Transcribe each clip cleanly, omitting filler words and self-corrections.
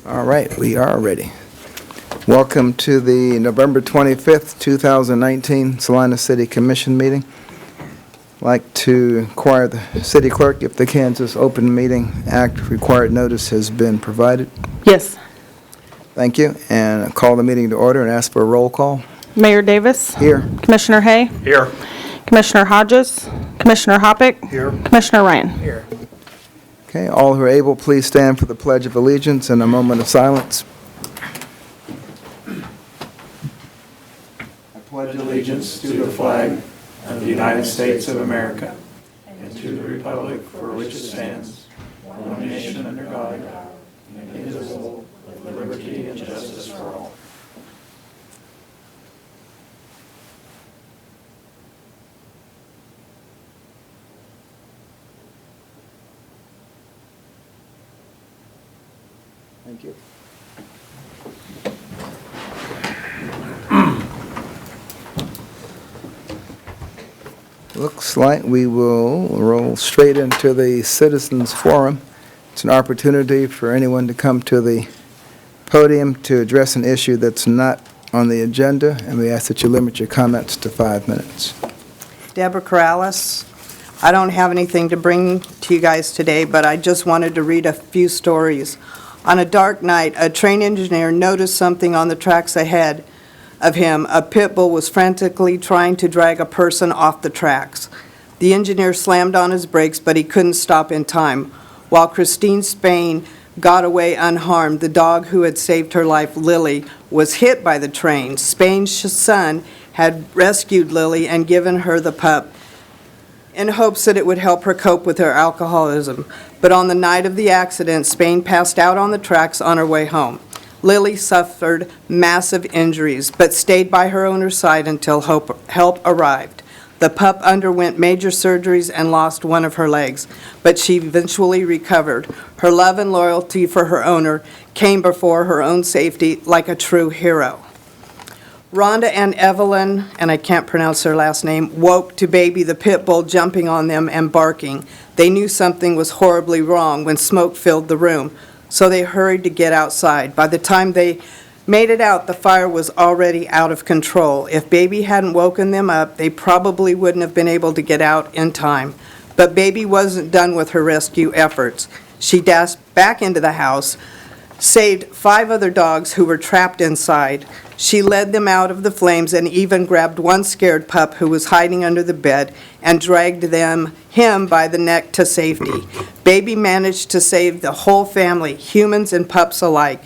All right, we are ready. Welcome to the November 25th, 2019 Salina City Commission meeting. I'd like to inquire the city clerk if the Kansas Open Meeting Act required notice has been provided. Yes. Thank you, and I call the meeting to order and ask for a roll call. Mayor Davis. Here. Commissioner Hay. Here. Commissioner Hodges. Commissioner Hoppick. Here. Commissioner Ryan. Here. Okay, all who are able, please stand for the Pledge of Allegiance and a moment of silence. I pledge allegiance to the flag of the United States of America and to the republic for which it stands, one nation under God, indivisible, with liberty and justice for all. Thank you. Looks like we will roll straight into the Citizens Forum. It's an opportunity for anyone to come to the podium to address an issue that's not on the agenda, and we ask that you limit your comments to 5 minutes. Deborah Corrales. I don't have anything to bring to you guys today, but I just wanted to read a few stories. On a dark night, a train engineer noticed something on the tracks ahead of him. A pit bull was frantically trying to drag a person off the tracks. The engineer slammed on his brakes, but he couldn't stop in time. While Christine Spain got away unharmed, the dog who had saved her life, Lily, was hit by the train. Spain's son had rescued Lily and given her the pup in hopes that it would help her cope with her alcoholism. But on the night of the accident, Spain passed out on the tracks on her way home. Lily suffered massive injuries, but stayed by her owner's side until help arrived. The pup underwent major surgeries and lost one of her legs, but she eventually recovered. Her love and loyalty for her owner came before her own safety like a true hero. Rhonda and Evelyn, and I can't pronounce their last name, woke to baby the pit bull jumping on them and barking. They knew something was horribly wrong when smoke filled the room, so they hurried to get outside. By the time they made it out, the fire was already out of control. If baby hadn't woken them up, they probably wouldn't have been able to get out in time. But baby wasn't done with her rescue efforts. She dashed back into the house, saved 5 other dogs who were trapped inside. She led them out of the flames and even grabbed one scared pup who was hiding under the bed and dragged him by the neck to safety. Baby managed to save the whole family, humans and pups alike.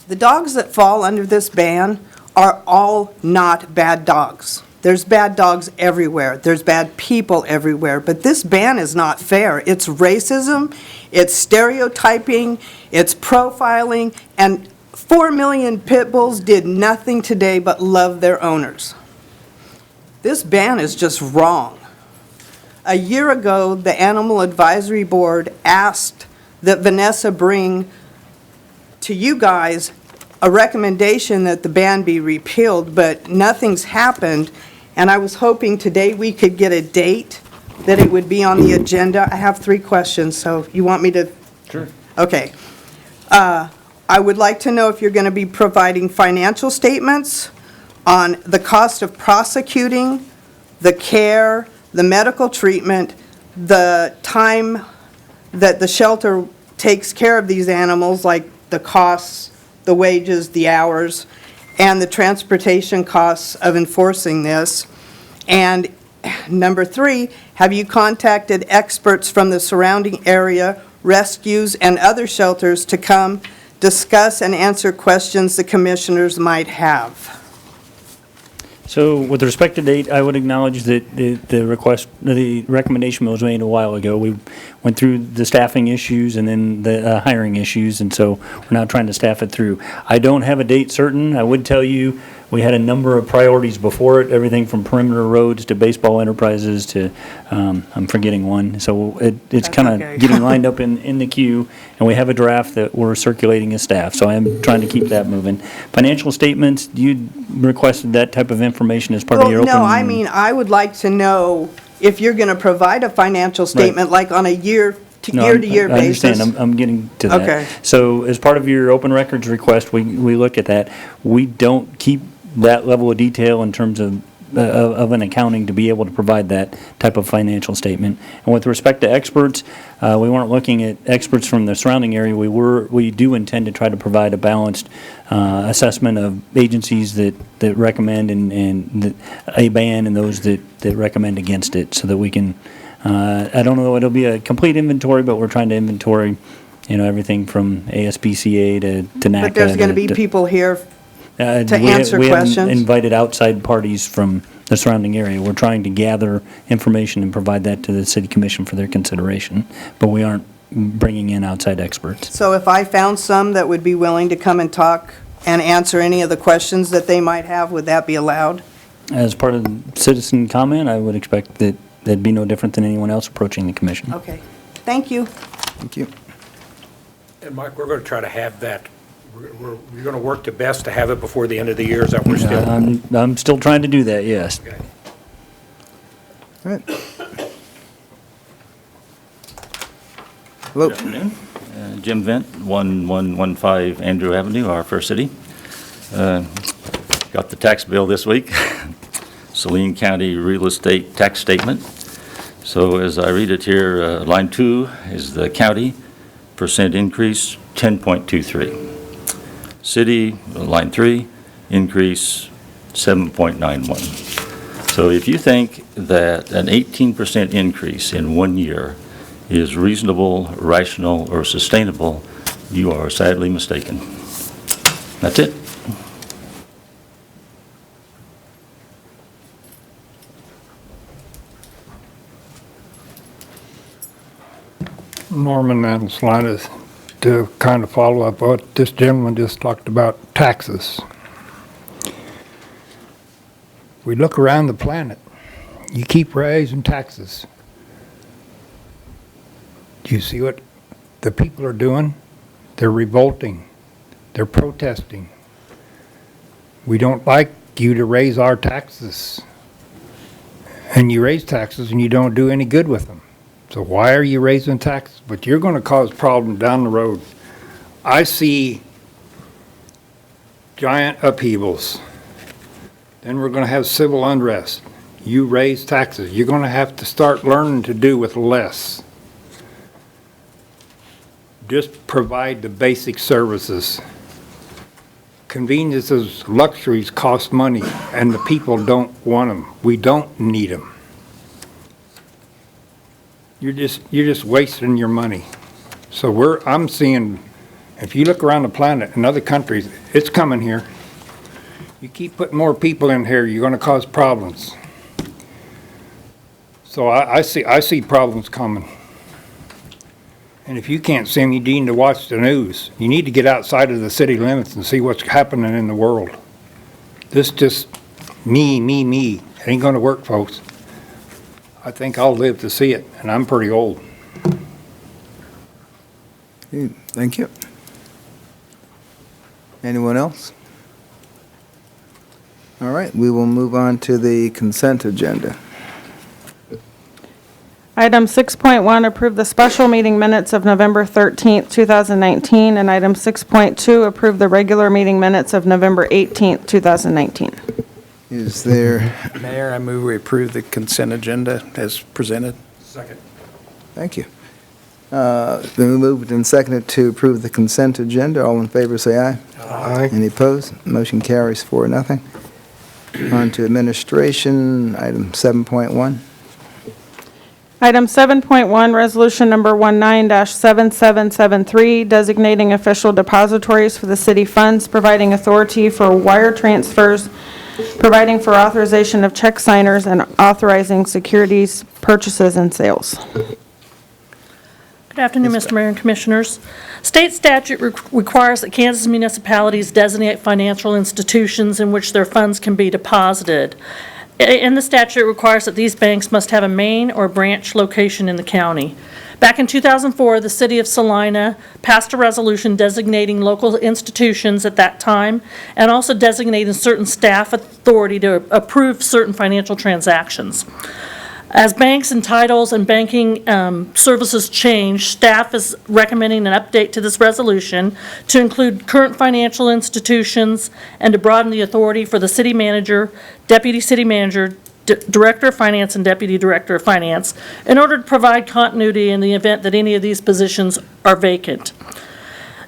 The dogs that fall under this ban are all not bad dogs. There's bad dogs everywhere. There's bad people everywhere. But this ban is not fair. It's racism, it's stereotyping, it's profiling, and 4 million pit bulls did nothing today but love their owners. This ban is just wrong. A year ago, the Animal Advisory Board asked that Vanessa bring to you guys a recommendation that the ban be repealed, but nothing's happened. And I was hoping today we could get a date that it would be on the agenda. I have 3 questions, so you want me to? Sure. Okay. I would like to know if you're going to be providing financial statements on the cost of prosecuting, the care, the medical treatment, the time that the shelter takes care of these animals, like the costs, the wages, the hours, and the transportation costs of enforcing this. And number 3, have you contacted experts from the surrounding area, rescues, and other shelters to come discuss and answer questions the commissioners might have? So with respect to date, I would acknowledge that the recommendation was made a while ago. We went through the staffing issues and then the hiring issues, and so we're now trying to staff it through. I don't have a date certain. I would tell you we had a number of priorities before it, everything from perimeter roads to baseball enterprises to, I'm forgetting one. So it's kind of okay. getting lined up in the queue, and we have a draft that we're circulating as staff. So I am trying to keep that moving. Financial statements, you requested that type of information as part of your open... No, I mean, I would like to know if you're going to provide a financial statement, like on a year No, year-to-year I understand. basis? I'm getting to that. Okay. So as part of your open records request, we look at that. We don't keep that level of detail in terms of an accounting to be able to provide that type of financial statement. And with respect to experts, we weren't looking at experts from the surrounding area. We do intend to try to provide a balanced assessment of agencies that recommend and a ban and those that recommend against it, so that we can, I don't know, it'll be a complete inventory, but we're trying to inventory, everything from ASPCA to NACA. But there's going to be people here to answer We questions? haven't invited outside parties from the surrounding area. We're trying to gather information and provide that to the city commission for their consideration, but we aren't bringing in outside experts. So if I found some that would be willing to come and talk and answer any of the questions that they might have, would that be allowed? As part of the citizen comment, I would expect that that'd be no different than anyone else approaching the commission. Okay, thank you. Thank you. And Mike, we're going to try to have that, we're going to work the best to have it before the end of the year, is that we're still? I'm still trying to do that, yes. Okay. All right. Hello. Good afternoon. Jim Vent, 1115 Andrew Avenue, our First City. Got the tax bill this week, Saline County Real Estate Tax Statement. So as I read it here, line 2 is the county, percent increase 10.23. City, line 3, increase 7.91. So if you think that an 18% increase in 1 year is reasonable, rational, or sustainable, you are sadly mistaken. That's it. Norman and Salina, to kind of follow up what this gentleman just talked about, taxes. We look around the planet, you keep raising taxes. Do you see what the people are doing? They're revolting. They're protesting. We don't like you to raise our taxes. And you raise taxes and you don't do any good with them. So why are you raising taxes? But you're going to cause problems down the road. I see giant upheavals. Then we're going to have civil unrest. You raise taxes. You're going to have to start learning to do with less. Just provide the basic services. Conveniences, luxuries cost money, and the people don't want them. We don't need them. You're just wasting your money. So I'm seeing, if you look around the planet in other countries, it's coming here. You keep putting more people in here, you're going to cause problems. So I see problems coming. And if you can't see them, you need to watch the news. You need to get outside of the city limits and see what's happening in the world. This just me. It ain't going to work, folks. I think I'll live to see it, and I'm pretty old. Thank you. Anyone else? All right, we will move on to the consent agenda. Item 6.1, approve the special meeting minutes of November 13th, 2019, and item 6.2, approve the regular meeting minutes of November 18th, 2019. Is there, Mayor, I move we approve the consent agenda as presented. Second. thank you. Been moved and seconded to approve the consent agenda. All in favor, say aye. Aye. Any opposed? Motion carries 4-0. On to administration, item 7.1. Item 7.1, resolution number 19-7773, designating official depositories for the city funds, providing authority for wire transfers, providing for authorization of check signers, and authorizing securities purchases and sales. Good afternoon, Mr. Mayor and Commissioners. State statute requires that Kansas municipalities designate financial institutions in which their funds can be deposited. In the statute, it requires that these banks must have a main or branch location in the county. Back in 2004, the city of Salina passed a resolution designating local institutions at that time and also designating certain staff authority to approve certain financial transactions. As banks and titles and banking services change, staff is recommending an update to this resolution to include current financial institutions and to broaden the authority for the city manager, deputy city manager, director of finance, and deputy director of finance in order to provide continuity in the event that any of these positions are vacant.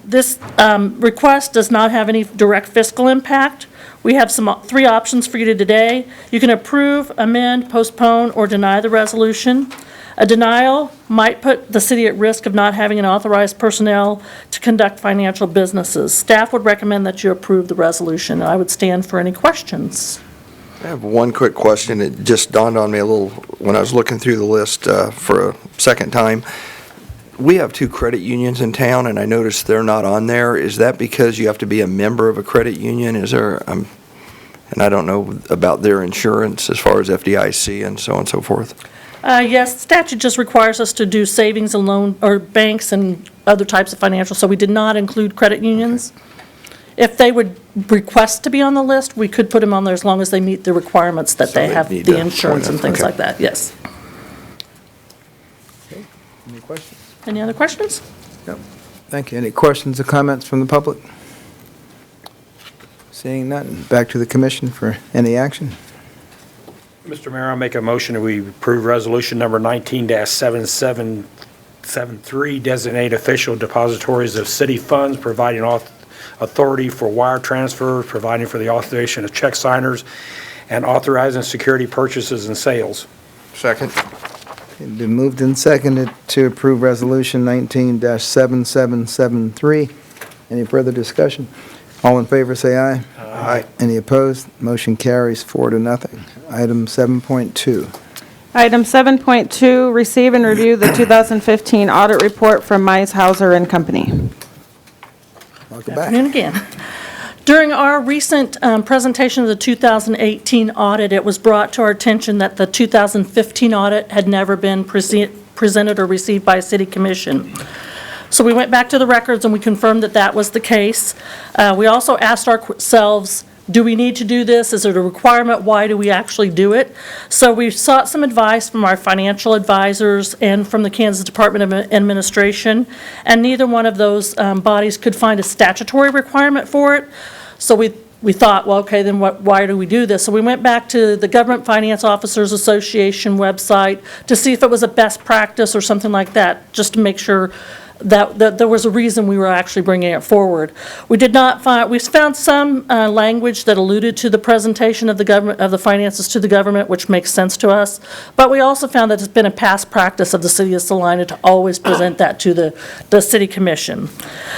This request does not have any direct fiscal impact. We have three options for you today. You can approve, amend, postpone, or deny the resolution. A denial might put the city at risk of not having an authorized personnel to conduct financial businesses. Staff would recommend that you approve the resolution. I would stand for any questions. I have one quick question. It just dawned on me a little when I was looking through the list for a second time. We have 2 credit unions in town, and I noticed they're not on there. Is that because you have to be a member of a credit union? Is there, and I don't know about their insurance as far as FDIC and so on and so forth. Yes, statute just requires us to do savings and loan, or banks and other types of financial, so we did not include credit unions. If they would request to be on the list, we could put them on there as long as they meet the requirements that So they they have need the to insurance point and things okay. like that, yes. Any questions? Any other questions? Yep. Thank you. Any questions or comments from the public? Seeing none, back to the commission for any action. Mr. Mayor, I'll make a motion that we approve resolution number 19-7773, designate official depositories of city funds, providing authority for wire transfers, providing for the authorization of check signers, and authorizing security purchases and sales. Second. It's been moved and seconded to approve Resolution 19-7773. Any further discussion? All in favor, say aye. Aye. Any opposed? Motion carries 4-0. Item 7.2. Item 7.2, receive and review the 2015 audit report from Mize Hauser and Company. Welcome Good back. afternoon again. During our recent presentation of the 2018 audit, it was brought to our attention that the 2015 audit had never been presented or received by a city commission. So we went back to the records and we confirmed that that was the case. We also asked ourselves, do we need to do this? Is it a requirement? Why do we actually do it? So we sought some advice from our financial advisors and from the Kansas Department of Administration, and neither one of those bodies could find a statutory requirement for it. So we thought, well, okay, then why do we do this? So we went back to the Government Finance Officers Association website to see if it was a best practice or something like that, just to make sure that there was a reason we were actually bringing it forward. We did not find, we found some language that alluded to the presentation of the government, of the finances to the government, which makes sense to us. But we also found that it's been a past practice of the city of Salina to always present that to the city commission.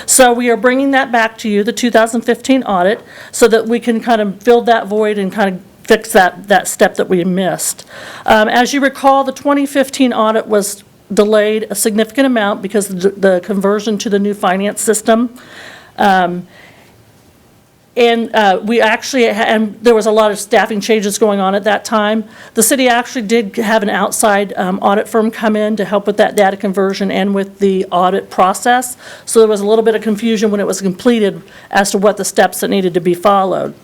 So we are bringing that back to you, the 2015 audit, so that we can kind of fill that void and kind of fix that step that we missed. As you recall, the 2015 audit was delayed a significant amount because of the conversion to the new finance system. We actually, and there was a lot of staffing changes going on at that time. The city actually did have an outside audit firm come in to help with that data conversion and with the audit process. So there was a little bit of confusion when it was completed as to what the steps that needed to be followed.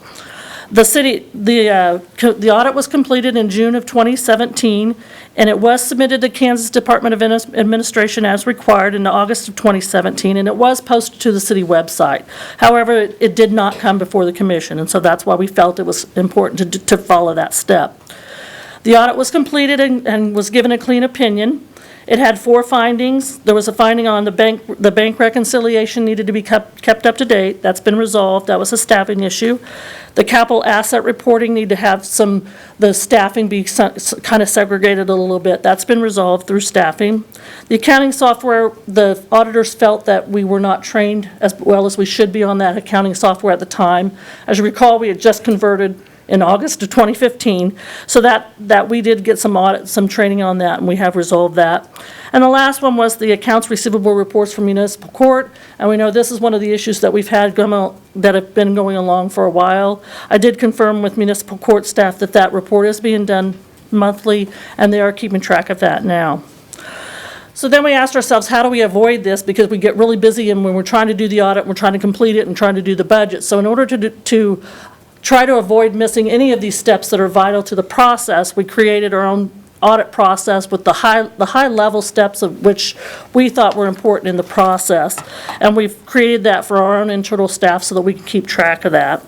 The audit was completed in June of 2017, and it was submitted to Kansas Department of Administration as required in August of 2017, and it was posted to the city website. However, it did not come before the commission, and so that's why we felt it was important to follow that step. The audit was completed and was given a clean opinion. It had 4 findings. There was a finding on the bank reconciliation needed to be kept up to date. That's been resolved. That was a staffing issue. The capital asset reporting need to have the staffing be kind of segregated a little bit. That's been resolved through staffing. The accounting software, the auditors felt that we were not trained as well as we should be on that accounting software at the time. As you recall, we had just converted in August of 2015, so that we did get some training on that, and we have resolved that. And the last one was the accounts receivable reports from municipal court, and we know this is one of the issues that we've had that have been going along for a while. I did confirm with municipal court staff that report is being done monthly, and they are keeping track of that now. So then we asked ourselves, how do we avoid this? Because we get really busy, and when we're trying to do the audit, we're trying to complete it and trying to do the budget. So in order to try to avoid missing any of these steps that are vital to the process, we created our own audit process with the high-level steps of which we thought were important in the process. And we've created that for our own internal staff so that we can keep track of that.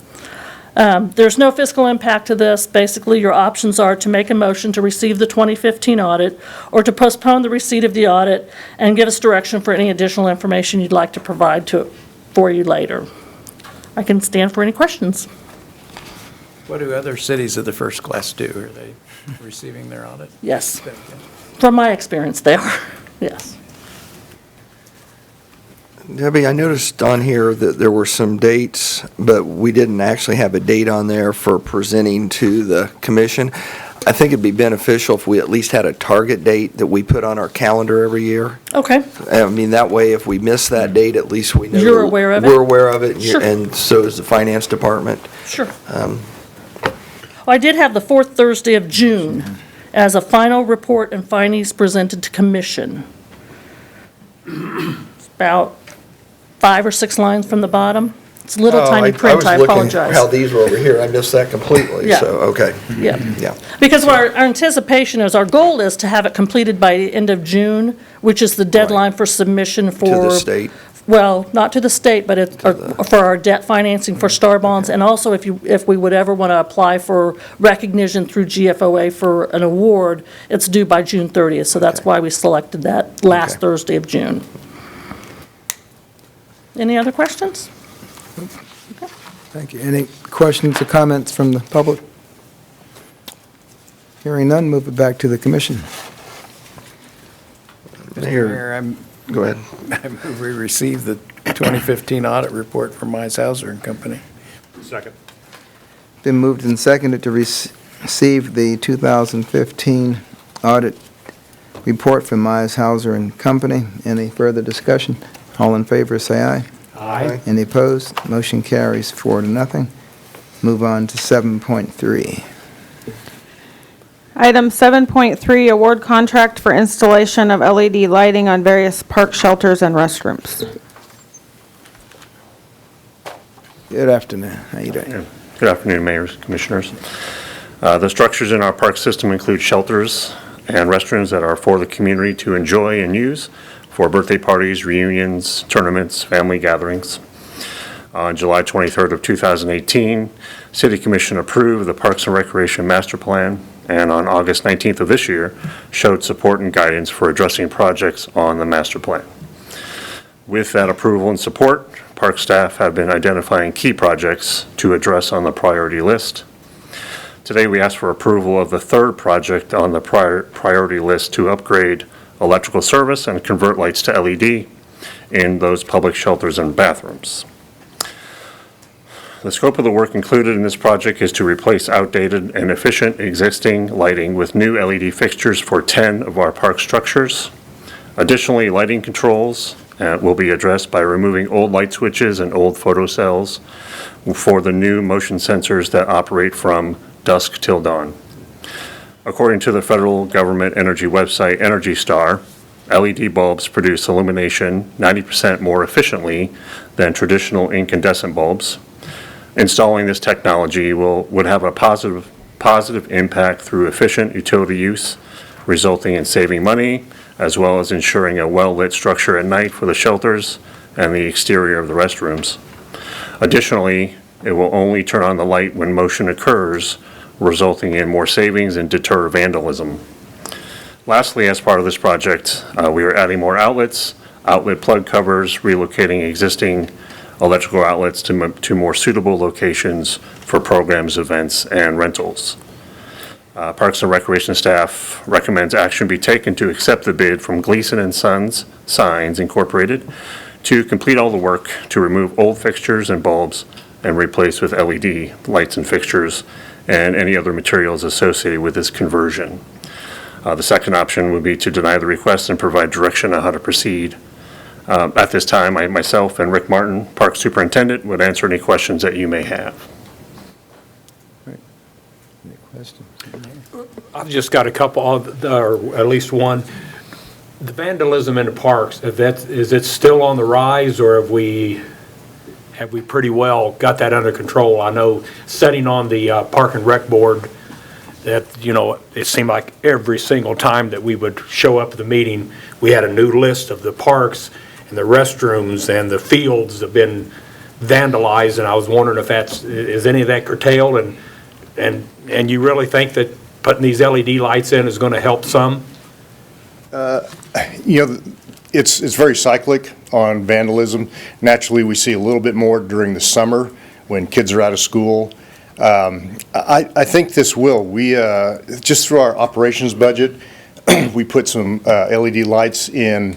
There's no fiscal impact to this. Basically, your options are to make a motion to receive the 2015 audit or to postpone the receipt of the audit and give us direction for any additional information you'd like to provide for you later. I can stand for any questions. What do other cities of the first class do? Are they receiving their audit? Yes. From my experience, they are. Yes. Debbie, I noticed on here that there were some dates, but we didn't actually have a date on there for presenting to the commission. I think it'd be beneficial if we at least had a target date that we put on our calendar every year. Okay. I mean, that way, if we miss that date, at least we know. You're aware of it? We're aware of it, Sure. and so is the finance department. Sure. I did have the fourth Thursday of June as a final report and findings presented to commission. It's about 5 or 6 lines from the bottom. It's a little tiny print, I was looking apologize. how these were over here. I missed that completely, Yeah. so, okay. Yeah. Yeah. Because what our anticipation is, our goal is to have it completed by the end of June, which is the deadline for submission for. To the state. Well, not to the state, but for our debt financing for star bonds, and also if we would ever want to apply for recognition through GFOA for an award, it's due by June 30th, so that's why we selected that last Okay. Thursday of June. Any other questions? Thank you. Any questions or comments from the public? Hearing none, move it back to the commission. Mayor, Mayor, go ahead. I move we receive the 2015 audit report from Mize Hauser and Company. Second. Been moved and seconded to receive the 2015 audit report from Mize Hauser and Company. Any further discussion? All in favor, say aye. Aye. Any opposed? Motion carries 4-0. Move on to 7.3. Item 7.3, award contract for installation of LED lighting on various park shelters and restrooms. Good afternoon. How you doing? Good afternoon, Mayors, Commissioners. The structures in our park system include shelters and restrooms that are for the community to enjoy and use for birthday parties, reunions, tournaments, family gatherings. On July 23rd of 2018, City Commission approved the Parks and Recreation Master Plan, and on August 19th of this year, showed support and guidance for addressing projects on the master plan. With that approval and support, park staff have been identifying key projects to address on the priority list. Today, we ask for approval of the third project on the priority list to upgrade electrical service and convert lights to LED in those public shelters and bathrooms. The scope of the work included in this project is to replace outdated and inefficient existing lighting with new LED fixtures for 10 of our park structures. Additionally, lighting controls will be addressed by removing old light switches and old photocells for the new motion sensors that operate from dusk till dawn. According to the federal government energy website Energy Star, LED bulbs produce illumination 90% more efficiently than traditional incandescent bulbs. Installing this technology would have a positive impact through efficient utility use, resulting in saving money, as well as ensuring a well-lit structure at night for the shelters and the exterior of the restrooms. Additionally, it will only turn on the light when motion occurs, resulting in more savings and deter vandalism. Lastly, as part of this project, we are adding more outlets, outlet plug covers, relocating existing electrical outlets to more suitable locations for programs, events, and rentals. Parks and Recreation staff recommends action be taken to accept the bid from Gleason and Sons Signs Incorporated to complete all the work to remove old fixtures and bulbs and replace with LED lights and fixtures and any other materials associated with this conversion. The second option would be to deny the request and provide direction on how to proceed. At this time, myself and Rick Martin, Park Superintendent, would answer any questions that you may have. Any questions? I've just got a couple, or at least one. The vandalism in the parks, is it still on the rise, or have we pretty well got that under control? I know setting on the Park and Rec Board that it seemed like every single time that we would show up at the meeting, we had a new list of the parks and the restrooms and the fields have been vandalized, and I was wondering if is any of that curtailed, and you really think that putting these LED lights in is going to help some? It's very cyclic on vandalism. Naturally, we see a little bit more during the summer when kids are out of school. I think this will. We, just through our operations budget, we put some LED lights in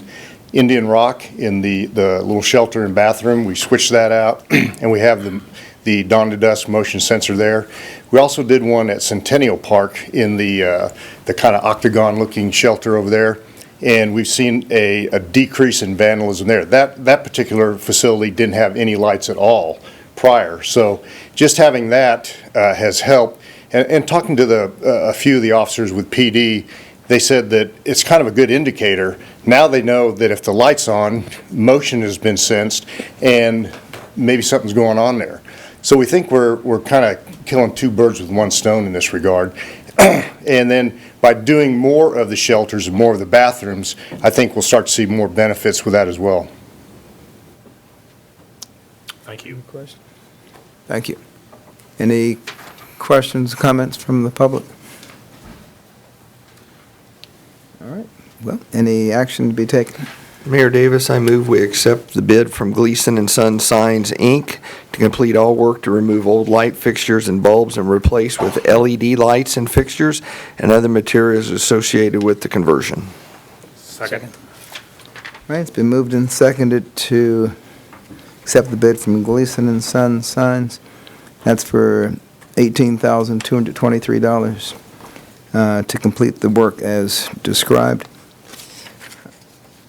Indian Rock in the little shelter and bathroom. We switched that out, and we have the dawn to dusk motion sensor there. We also did one at Centennial Park in the kind of octagon-looking shelter over there, and we've seen a decrease in vandalism there. That particular facility didn't have any lights at all prior, so just having that has helped. And talking to a few of the officers with PD, they said that it's kind of a good indicator. Now they know that if the light's on, motion has been sensed, and maybe something's going on there. So we think we're kind of killing two birds with one stone in this regard. And then by doing more of the shelters and more of the bathrooms, I think we'll start to see more benefits with that as well. Thank you. Thank you. Any questions, comments from the public? All right. Well, any action to be taken? Mayor Davis, I move we accept the bid from Gleason & Son Signs, Inc. to complete all work to remove old light fixtures and bulbs and replace with LED lights and fixtures and other materials associated with the conversion. Second. All right, it's been moved and seconded to accept the bid from Gleason & Son Signs. That's for $18,223 to complete the work as described.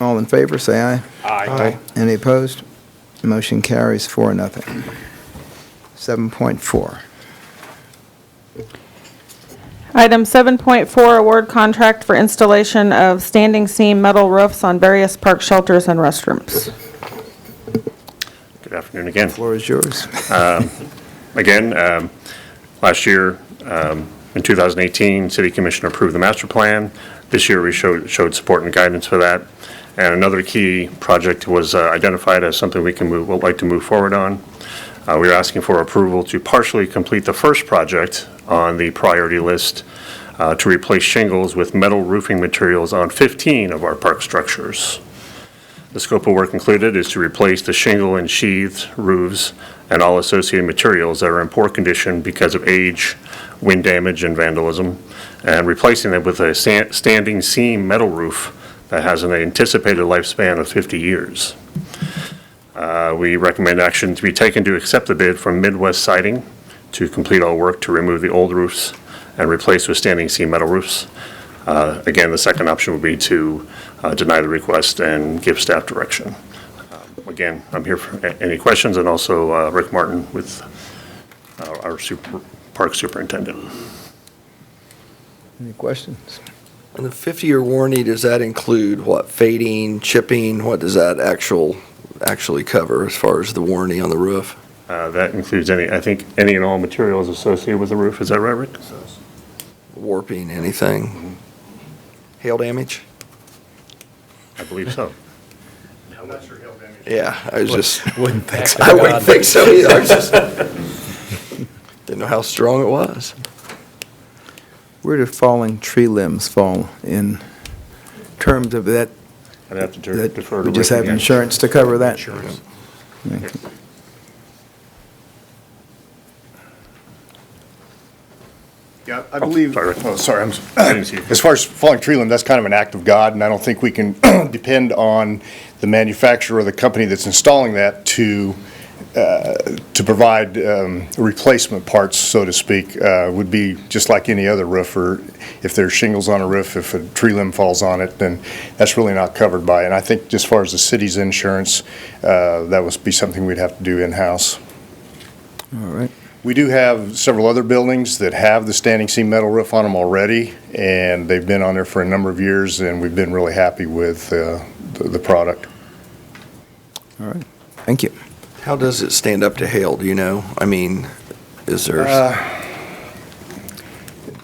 All in favor, say aye. Aye. Any opposed? Motion carries 4-0. 7.4. Item 7.4, award contract for installation of standing seam metal roofs on various park shelters and restrooms. Good afternoon again. Floor is yours. Again, last year, in 2018, City Commission approved the master plan. This year, we showed support and guidance for that. And another key project was identified as something would like to move forward on. We are asking for approval to partially complete the first project on the priority list to replace shingles with metal roofing materials on 15 of our park structures. The scope of work included is to replace the shingle and sheathed roofs and all associated materials that are in poor condition because of age, wind damage, and vandalism, and replacing them with a standing seam metal roof that has an anticipated lifespan of 50 years. We recommend action to be taken to accept the bid from Midwest Siding to complete all work to remove the old roofs and replace with standing seam metal roofs. Again, the second option would be to deny the request and give staff direction. Again, I'm here for any questions, and also Rick Martin with our park superintendent. Any questions? And the 50-year warranty, does that include what, fading, chipping? What does that actually cover as far as the warranty on the roof? That includes any and all materials associated with the roof. Is that right, Rick? Warping, anything? Hail damage? I believe so. Yeah, I was just, Wouldn't think so. I wouldn't think so either. I was just, didn't know how strong it was. Where do falling tree limbs fall in terms of that? I'd have to That defer to we just Rick have again. insurance to cover that? Insurance. Yeah, I believe, sorry. sorry, I didn't see you. as far as falling tree limb, that's kind of an act of God, and I don't think we can depend on the manufacturer or the company that's installing that to provide replacement parts, so to speak. Would be just like any other roofer. If there's shingles on a roof, if a tree limb falls on it, then that's really not covered by it. And I think just as far as the city's insurance, that would be something we'd have to do in-house. All right. We do have several other buildings that have the standing seam metal roof on them already, and they've been on there for a number of years, and we've been really happy with the product. All right. Thank you. How does it stand up to hail, do you know? I mean, is there?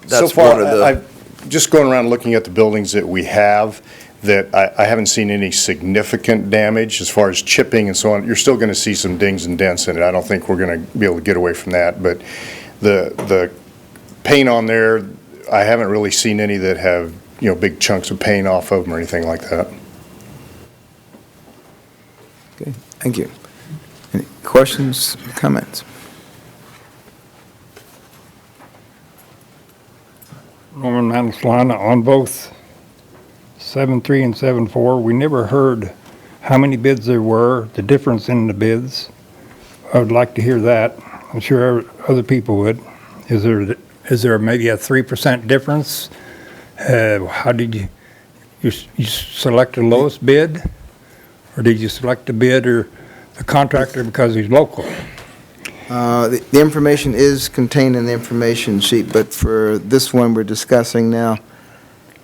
So far, I've just going around looking at the buildings that we have, that I haven't seen any significant damage as far as chipping and so on. You're still going to see some dings and dents in it. I don't think we're going to be able to get away from that. But the paint on there, I haven't really seen any that have, big chunks of paint off of them or anything like that. Okay, thank you. Any questions, comments? Norman Mount Salina, on both 7.3 and 7.4, we never heard how many bids there were, the difference in the bids. I would like to hear that. I'm sure other people would. Is there maybe a 3% difference? How did you select the lowest bid? Or did you select the bid or the contractor because he's local? The information is contained in the information sheet, but for this one we're discussing now,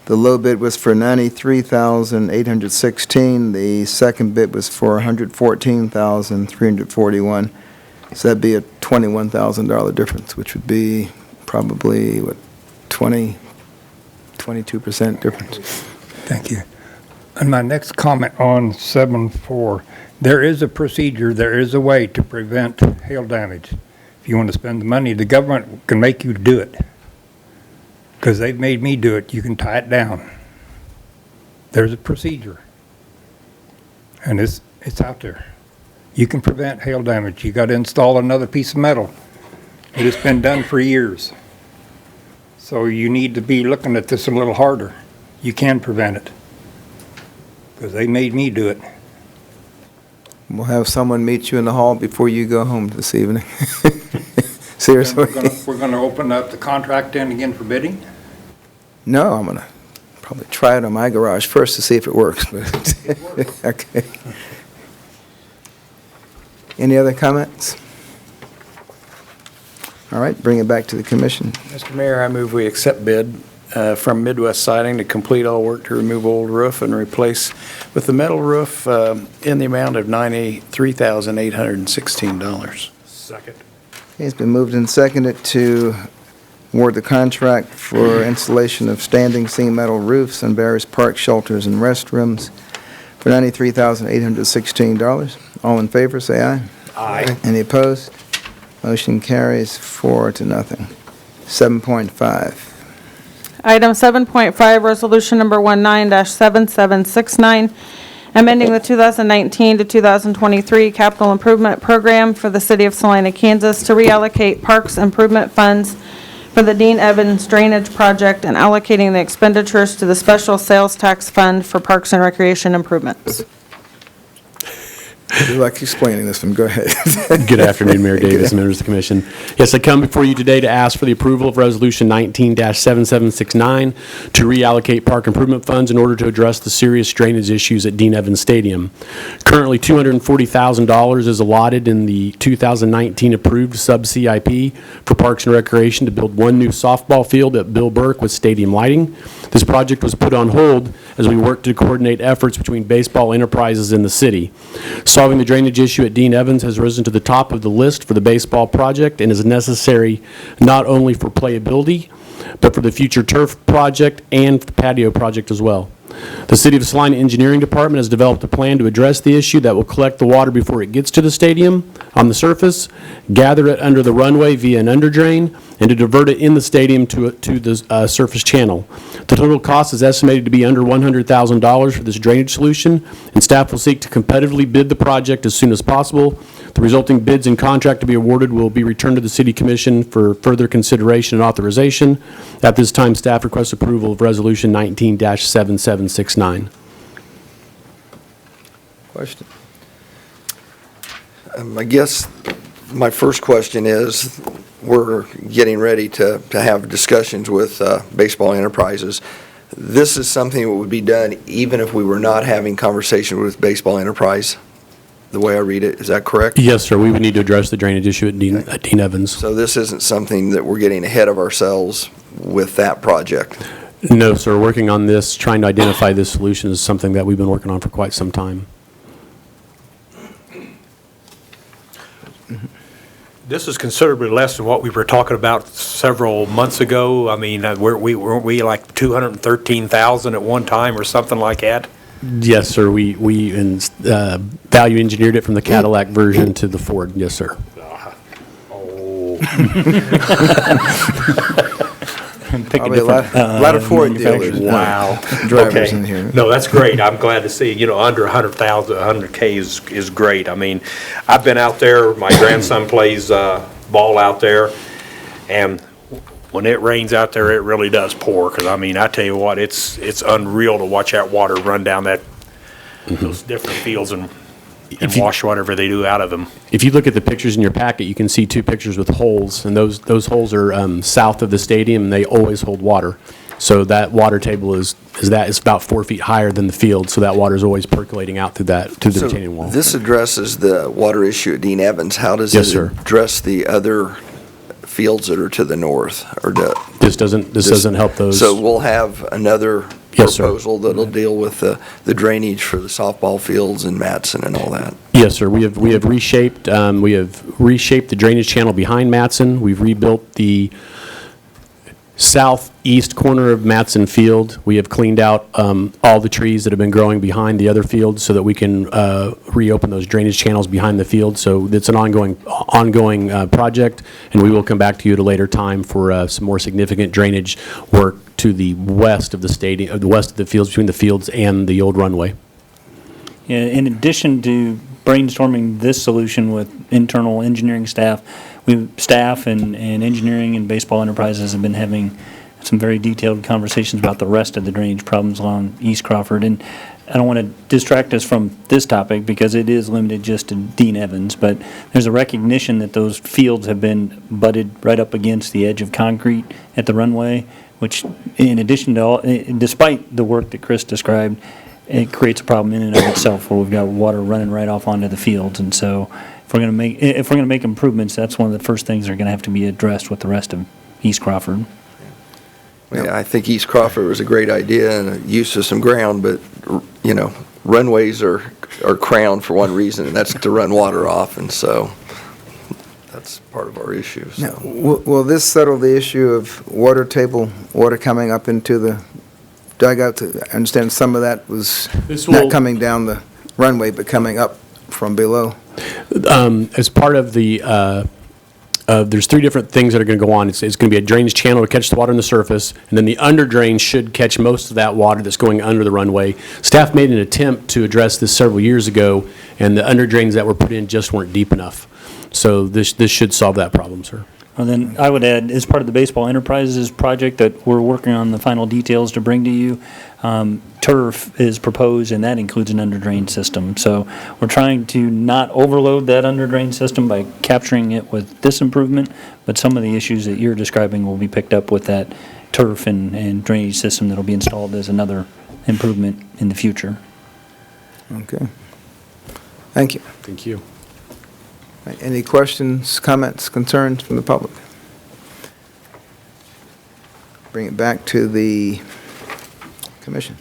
the low bid was for $93,816. The second bid was for $114,341. So that'd be a $21,000 difference, which would be probably, 22% difference. Thank you. And my next comment on 7.4, there is a procedure, there is a way to prevent hail damage. If you want to spend the money, the government can make you do it. Because they've made me do it, you can tie it down. There's a procedure. And it's out there. You can prevent hail damage. You got to install another piece of metal. It has been done for years. So you need to be looking at this a little harder. You can prevent it. Because they made me do it. We'll have someone meet you in the hall before you go home this evening. Seriously? We're going to open up the contract in again for bidding? No, I'm going to probably try it on my garage first to see if it works. But okay. Any other comments? All right, bring it back to the commission. Mr. Mayor, I move we accept bid from Midwest Siding to complete all work to remove old roof and replace with the metal roof in the amount of $93,816. Second. Okay, it's been moved and seconded to award the contract for installation of standing seam metal roofs on various park shelters and restrooms for $93,816. All in favor, say aye. Aye. Any opposed? Motion carries 4-0. 7.5. Item 7.5, resolution number 19-7769, amending the 2019 to 2023 capital improvement program for the city of Salina, Kansas to reallocate parks improvement funds for the Dean Evans Drainage Project and allocating the expenditures to the special sales tax fund for parks and recreation improvements. You like explaining this one, go ahead. Good afternoon, Mayor Davis and members of the commission. Yes, I come before you today to ask for the approval of Resolution 19-7769 to reallocate park improvement funds in order to address the serious drainage issues at Dean Evans Stadium. Currently, $240,000 is allotted in the 2019 approved sub-CIP for Parks and Recreation to build one new softball field at Bill Burke with stadium lighting. This project was put on hold as we worked to coordinate efforts between baseball enterprises in the city. Solving the drainage issue at Dean Evans has risen to the top of the list for the baseball project and is necessary not only for playability, but for the future turf project and the patio project as well. The City of Salina Engineering Department has developed a plan to address the issue that will collect the water before it gets to the stadium on the surface, gather it under the runway via an underdrain, and to divert it in the stadium to the surface channel. The total cost is estimated to be under $100,000 for this drainage solution, and staff will seek to competitively bid the project as soon as possible. The resulting bids and contract to be awarded will be returned to the City Commission for further consideration and authorization. At this time, staff requests approval of Resolution 19-7769. Question? I guess my first question is, we're getting ready to have discussions with Baseball Enterprises. This is something that would be done even if we were not having conversation with Baseball Enterprise, the way I read it. Is that correct? Yes, sir. We would need to address the drainage issue at Dean Evans. So this isn't something that we're getting ahead of ourselves with that project? No, sir. Working on this, trying to identify this solution is something that we've been working on for quite some time. This is considerably less than what we were talking about several months ago. I mean, weren't we like 213,000 at one time or something like that? Yes, sir. We value engineered it from the Cadillac version to the Ford. Yes, sir. Oh. Probably a lot of Ford dealers. Wow. Drivers Okay. in here. No, that's great. I'm glad to see, under 100,000, 100K is great. I mean, I've been out there, my grandson plays ball out there, and when it rains out there, it really does pour, because, I mean, I tell you what, it's unreal to watch that water run down those different fields and wash whatever they do out of them. If you look at the pictures in your packet, you can see two pictures with holes, and those holes are south of the stadium, and they always hold water. So that water table is about 4 feet higher than the field, so that water is always percolating out through the So retaining wall. this addresses the water issue at Dean Evans. How does Yes, it sir. address the other fields that are to the north? This doesn't help those. So we'll have another Yes, sir. proposal that'll deal with the drainage for the softball fields and Matson and all that. Yes, sir. We have reshaped the drainage channel behind Matson. We've rebuilt the southeast corner of Matson Field. We have cleaned out all the trees that have been growing behind the other fields so that we can reopen those drainage channels behind the field. So it's an ongoing project, and we will come back to you at a later time for some more significant drainage work to the west of the stadium, the west of the fields, between the fields and the old runway. Yeah, in addition to brainstorming this solution with internal engineering staff, staff and engineering and baseball enterprises have been having some very detailed conversations about the rest of the drainage problems along East Crawford. And I don't want to distract us from this topic because it is limited just to Dean Evans, but there's a recognition that those fields have been butted right up against the edge of concrete at the runway, which in addition to all, despite the work that Chris described, it creates a problem in and of itself where we've got water running right off onto the fields. And so if we're going to make improvements, that's one of the first things that are going to have to be addressed with the rest of East Crawford. Yeah, I think East Crawford was a great idea and a use of some ground, but, runways are crowned for one reason, and that's to run water off, and so that's part of our issue, so. Now, will this settle the issue of water table, water coming up into the dugout? I understand some of that was not coming down the runway, but coming up from below. As part of the, there's three different things that are going to go on. It's going to be a drainage channel to catch the water on the surface, and then the under drain should catch most of that water that's going under the runway. Staff made an attempt to address this several years ago, and the under drains that were put in just weren't deep enough. So this should solve that problem, sir. Well, then I would add, as part of the Baseball Enterprises project that we're working on the final details to bring to you, turf is proposed, and that includes an under-drain system. So we're trying to not overload that under-drain system by capturing it with this improvement, but some of the issues that you're describing will be picked up with that turf and drainage system that will be installed as another improvement in the future. Okay. Thank you. Thank you. Any questions, comments, concerns from the public? Bring it back to the commission.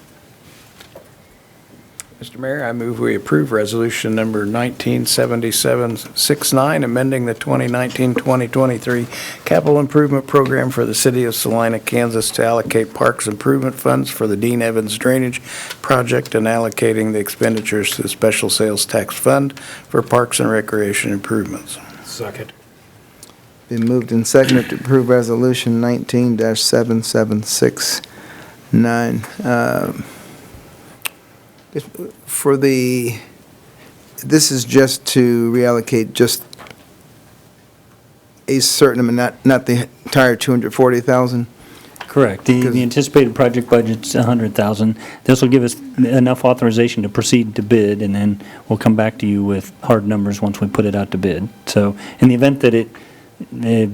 Mr. Mayor, I move we approve resolution number 197769, amending the 2019-2023 capital improvement program for the city of Salina, Kansas to allocate parks improvement funds for the Dean Evans Drainage Project and allocating the expenditures to the special sales tax fund for parks and recreation improvements. Second. Been moved and seconded to approve resolution 19-7769. This is just to reallocate just a certain amount, not the entire 240,000? Correct. The anticipated project budget's $100,000. This will give us enough authorization to proceed to bid, and then we'll come back to you with hard numbers once we put it out to bid. So in the event that it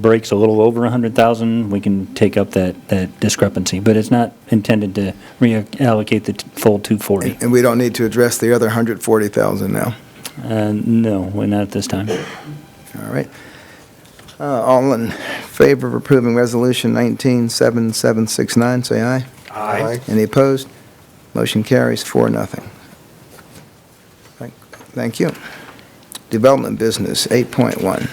breaks a little over 100,000, we can take up that discrepancy, but it's not intended to reallocate the full 240. And we don't need to address the other 140,000 now? No, we're not at this time. All right. All in favor of approving resolution 19-7769, say aye. Aye. Any opposed? Motion carries 4-0. Thank you. Development business, 8.1.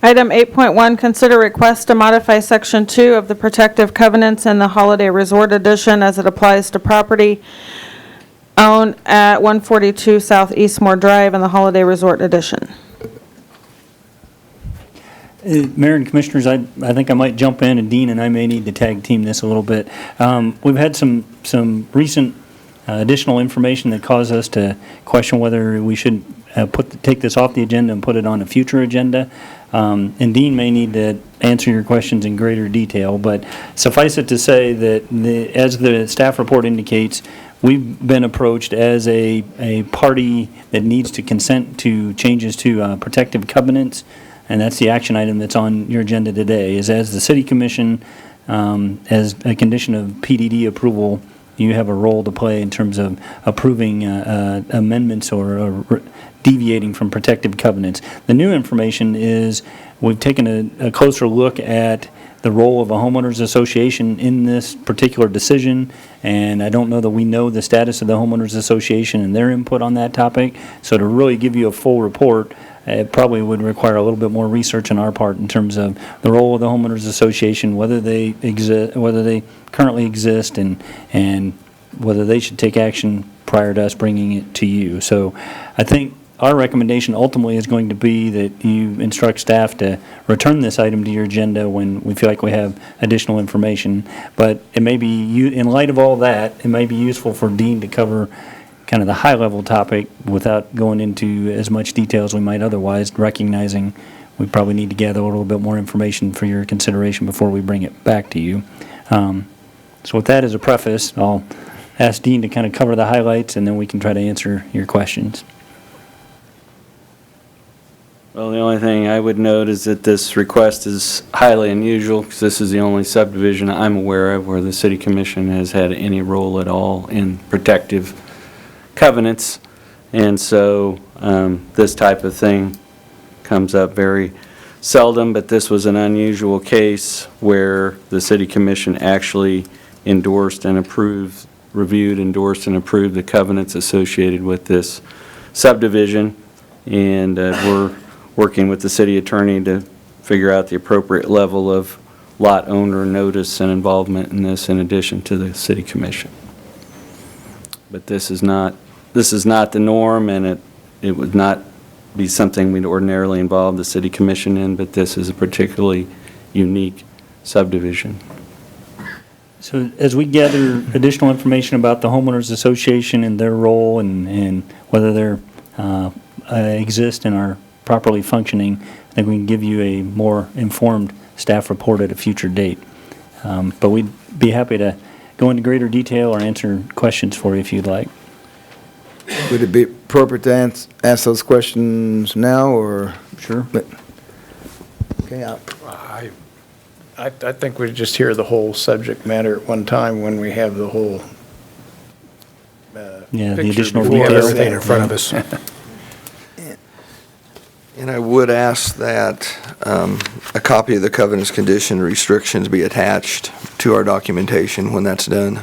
Item 8.1, consider request to modify Section 2 of the protective covenants in the Holiday Resort Edition as it applies to property owned at 142 South Eastmoor Drive in the Holiday Resort Edition. Mayor and Commissioners, I think I might jump in, and Dean and I may need to tag team this a little bit. We've had some recent additional information that caused us to question whether we should take this off the agenda and put it on a future agenda. And Dean may need to answer your questions in greater detail, but suffice it to say that, as the staff report indicates, we've been approached as a party that needs to consent to changes to protective covenants, and that's the action item that's on your agenda today, is as the City Commission, as a condition of PDD approval, you have a role to play in terms of approving amendments or deviating from protective covenants. The new information is we've taken a closer look at the role of a homeowners association in this particular decision, and I don't know that we know the status of the homeowners association and their input on that topic. So to really give you a full report, it probably would require a little bit more research on our part in terms of the role of the homeowners association, whether they exist, whether they currently exist, and whether they should take action prior to us bringing it to you. So I think our recommendation ultimately is going to be that you instruct staff to return this item to your agenda when we feel like we have additional information. But it may be, in light of all that, it may be useful for Dean to cover kind of the high-level topic without going into as much detail as we might otherwise, recognizing we probably need to gather a little bit more information for your consideration before we bring it back to you. So with that as a preface, I'll ask Dean to kind of cover the highlights, and then we can try to answer your questions. Well, the only thing I would note is that this request is highly unusual because this is the only subdivision I'm aware of where the City Commission has had any role at all in protective covenants. And so this type of thing comes up very seldom, but this was an unusual case where the City Commission actually endorsed and approved, reviewed, endorsed, and approved the covenants associated with this subdivision. And we're working with the city attorney to figure out the appropriate level of lot owner notice and involvement in this in addition to the City Commission. But this is not the norm, and it would not be something we'd ordinarily involve the City Commission in, but this is a particularly unique subdivision. So as we gather additional information about the homeowners association and their role and whether they're exist and are properly functioning, I think we can give you a more informed staff report at a future date. But we'd be happy to go into greater detail or answer questions for you if you'd like. Would it be appropriate to ask those questions now, or? Sure. Okay, I think we just hear the whole subject matter at one time when we have the whole Yeah, the picture additional before us. details. Everything in front of us. And I would ask that a copy of the covenants, condition, restrictions be attached to our documentation when that's done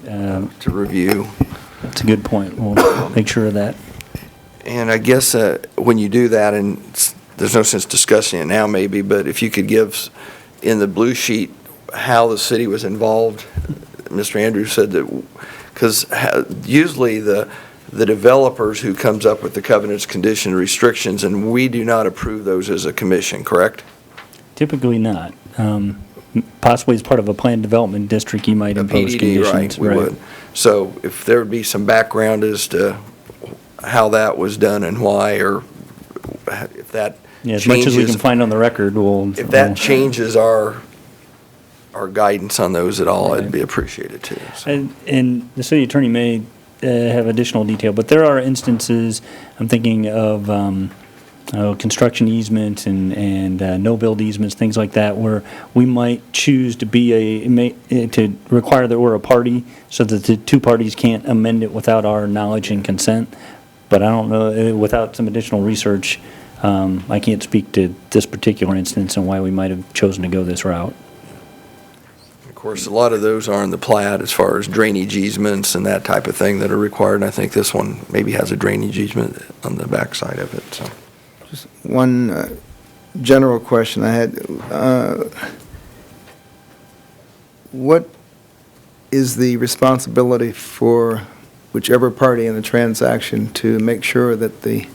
to review. That's a good point. We'll make sure of that. And I guess when you do that, and there's no sense discussing it now maybe, but if you could give in the blue sheet how the city was involved. Mr. Andrews said that, because usually the developers who comes up with the covenants, condition, restrictions, and we do not approve those as a commission, correct? Typically not. Possibly as part of a planned development district, you might impose conditions. Right, we would. So if there would be some background as to how that was done and why, or if that Yeah, as much as we can find on the record, we'll. If that changes our guidance on those at all, it'd be appreciated too. So. And the city attorney may have additional detail, but there are instances, I'm thinking of construction easements and no-build easements, things like that, where we might choose to be to require that we're a party so that the two parties can't amend it without our knowledge and consent. But I don't know, without some additional research, I can't speak to this particular instance and why we might have chosen to go this route. Of course, a lot of those are in the plat as far as drainage easements and that type of thing that are required. And I think this one maybe has a drainage easement on the backside of it. So, just one general question I had. What is the responsibility for whichever party in the transaction to make sure that the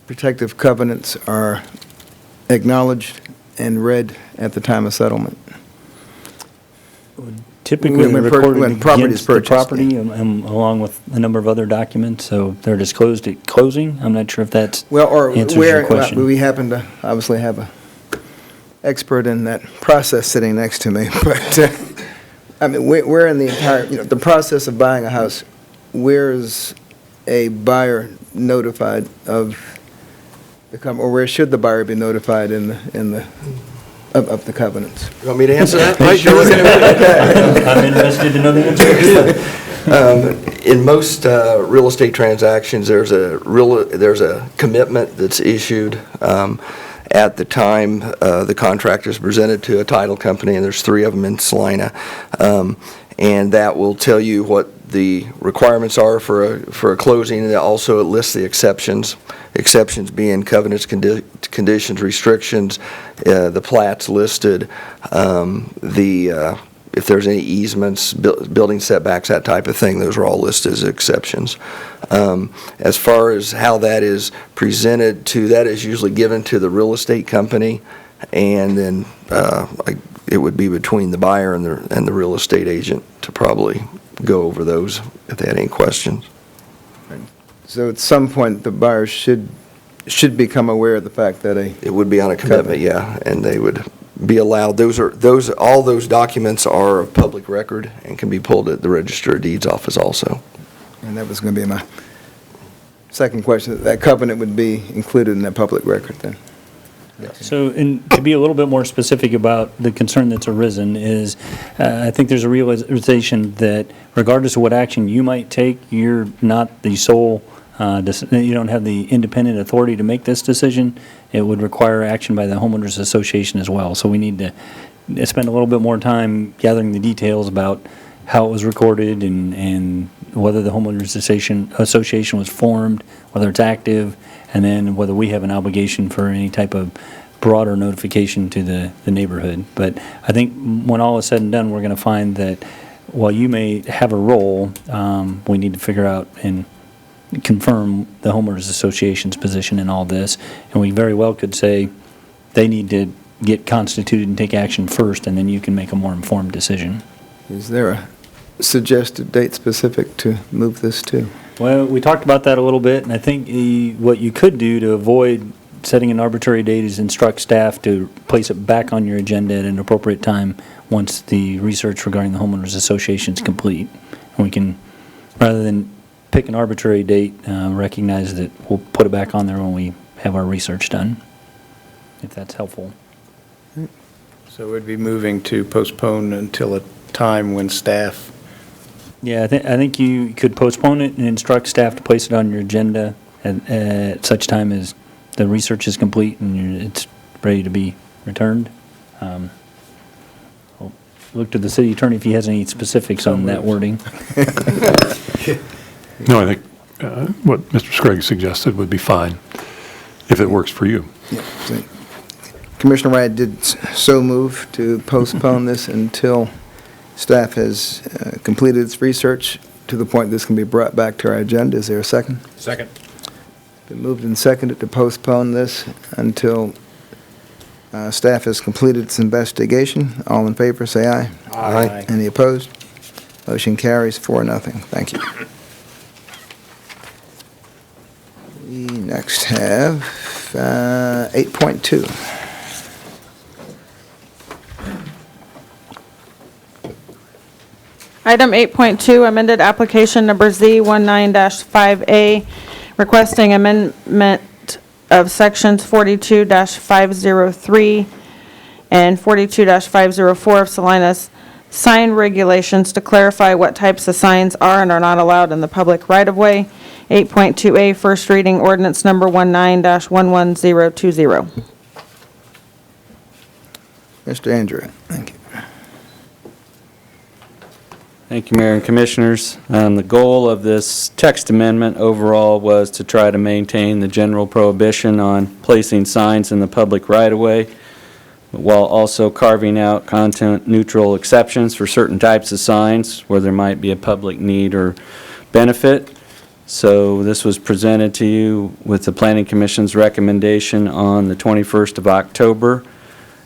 protective covenants are acknowledged and read at the time of settlement? Typically When recorded property is against the purchased, property, along with a number of other documents, so they're disclosed at closing. I'm not sure if that's Well, or answers where, your question. we happen to obviously have a expert in that process sitting next to me, but, I mean, where in the entire, the process of buying a house, where is a buyer notified of or where should the buyer be notified of the covenants? You want me to answer that? I'm interested to know the answer. In most real estate transactions, there's a commitment that's issued at the time the contract is presented to a title company, and there's 3 of them in Salina, and that will tell you what the requirements are for a closing, and also it lists the exceptions being covenants, conditions, restrictions, the plats listed, if there's any easements, building setbacks, that type of thing, those are all listed as exceptions. As far as how that is presented that is usually given to the real estate company, and then it would be between the buyer and the real estate agent to probably go over those if they had any questions. So at some point, the buyer should become aware of the fact that it would be on a commitment, yeah, and they would be allowed. All those documents are of public record and can be pulled at the Register of Deeds office also. And that was going to be my second question. That covenant would be included in that public record then? So, and to be a little bit more specific about the concern that's arisen is, I think there's a realization that regardless of what action you might take, you're not the sole, you don't have the independent authority to make this decision. It would require action by the homeowners association as well. So we need to spend a little bit more time gathering the details about how it was recorded and whether the homeowners association was formed, whether it's active, and then whether we have an obligation for any type of broader notification to the neighborhood. But I think when all is said and done, we're going to find that while you may have a role, we need to figure out and confirm the homeowners association's position in all this. And we very well could say they need to get constituted and take action first, and then you can make a more informed decision. Is there a suggested date specific to move this to? Well, we talked about that a little bit, and I think what you could do to avoid setting an arbitrary date is instruct staff to place it back on your agenda at an appropriate time once the research regarding the homeowners association is complete. And we can, rather than pick an arbitrary date, recognize that we'll put it back on there when we have our research done, if that's helpful. So we'd be moving to postpone until a time when staff... Yeah, I think you could postpone it and instruct staff to place it on your agenda at such time as the research is complete and it's ready to be returned. I'll look to the city attorney if he has any specifics on that wording. No, I think what Mr. Scraggs suggested would be fine, if it works for you. Yeah, so Commissioner Wright did so move to postpone this until staff has completed its research to the point this can be brought back to our agenda. Is there a second? Second. Been moved and seconded to postpone this until staff has completed its investigation. All in favor, say aye. Aye. Any opposed? Motion carries 4-0. Thank you. We next have 8.2. Item 8.2, amended application number Z19-5A, requesting amendment of sections 42-503 and 42-504 of Salina's sign regulations to clarify what types of signs are and are not allowed in the public right-of-way. 8.2A, first reading ordinance number 19-11020. Mr. Andrew, thank you. Thank you, Mayor and Commissioners. The goal of this text amendment overall was to try to maintain the general prohibition on placing signs in the public right-of-way, while also carving out content-neutral exceptions for certain types of signs where there might be a public need or benefit. So this was presented to you with the Planning Commission's recommendation on the 21st of October,